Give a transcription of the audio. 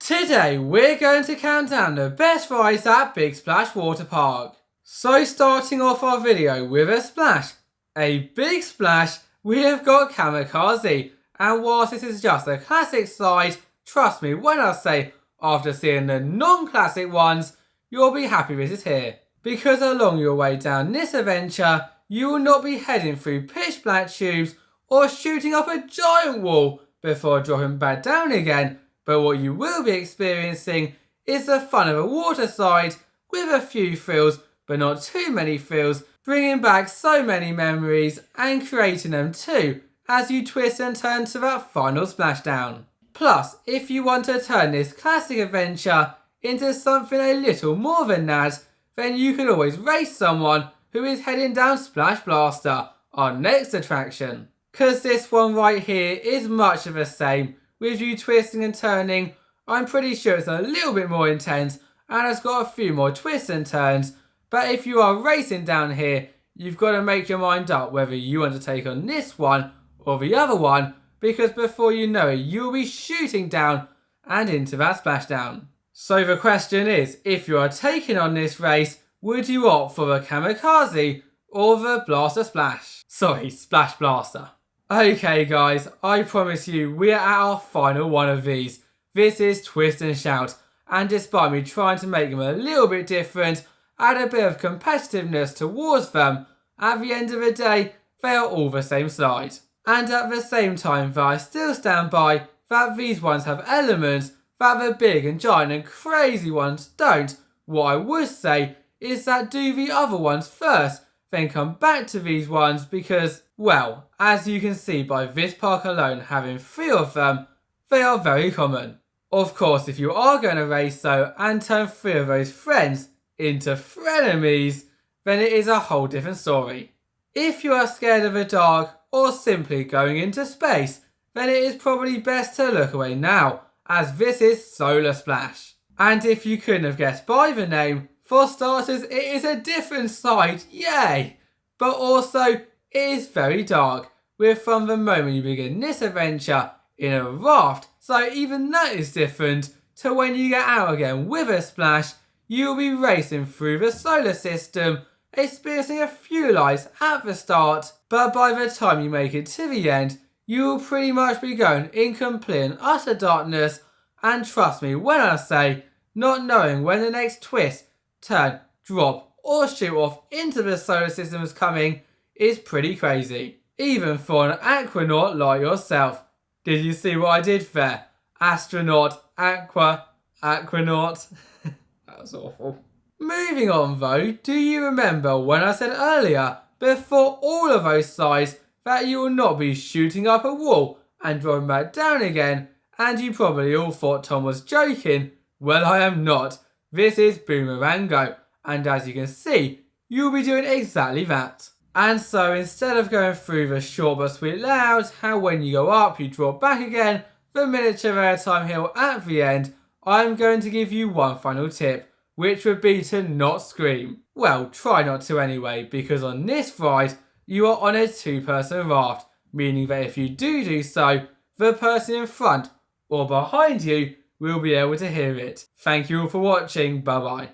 Today we're going to count down the best rides at Big Splash Water Park. So starting off our video with a splash, a big splash, we have got Kamikaze. And whilst this is just a classic slide, trust me when I say after seeing the non-classic ones, you'll be happy this is here. Because along your way down this adventure, you will not be heading through pitch black tubes or shooting up a giant wall before dropping back down again, but what you will be experiencing is the fun of a water slide with a few thrills but not too many thrills, bringing back so many memories and creating them too as you twist and turn to that final splashdown. Plus, if you want to turn this classic adventure into something a little more than that, then you can always race someone who is heading down Splash Blaster, our next attraction. Cause this one right here is much of the same, with you twisting and turning. I'm pretty sure it's a little bit more intense and has got a few more twists and turns, but if you are racing down here, you've got to make your mind up whether you want to take on this one or the other one, because before you know it, you'll be shooting down and into that splashdown. So the question is, if you are taking on this race, would you opt for the Kamikaze or the Blaster Splash? Sorry, Splash Blaster. Okay guys, I promise you we are at our final one of these. This is Twist and Shout, and despite me trying to make them a little bit different, add a bit of competitiveness towards them, at the end of the day, they are all the same slide. And at the same time that I still stand by that these ones have elements that the big and giant and crazy ones don't, what I would say is that do the other ones first, then come back to these ones because, well, as you can see by this park alone having 3 of them, they are very common. Of course, if you are going to race though and turn 3 of those friends into frenemies, then it is a whole different story. If you are scared of the dark or simply going into space, then it is probably best to look away now, as this is Solar Splash. And if you couldn't have guessed by the name, for starters it is a different slide, yay! But also it is very dark, with from the moment you begin this adventure in a raft, so even that is different, to when you get out again with a splash, you will be racing through the solar system, experiencing a few lights at the start, but by the time you make it to the end, you will pretty much be going in complete and utter darkness, and trust me when I say, not knowing when the next twist, turn, drop or shoot off into the solar system is coming is pretty crazy. Even for an aquanaut like yourself. Did you see what I did there? Astronaut, aquanaut. That was awful. Moving on though, do you remember when I said earlier, before all of those slides, that you will not be shooting up a wall and dropping back down again, and you probably all thought Tom was joking? Well, I am not. This is Boomerango, and as you can see, you'll be doing exactly that. And so instead of going through the short but sweet layout, how when you go up you drop back again, the miniature airtime hill at the end, I'm going to give you one final tip, which would be to not scream. Well, try not to anyway, because on this ride, you are on a 2-person raft, meaning that if you do so, the person in front or behind you will be able to hear it. Thank you all for watching, bye bye.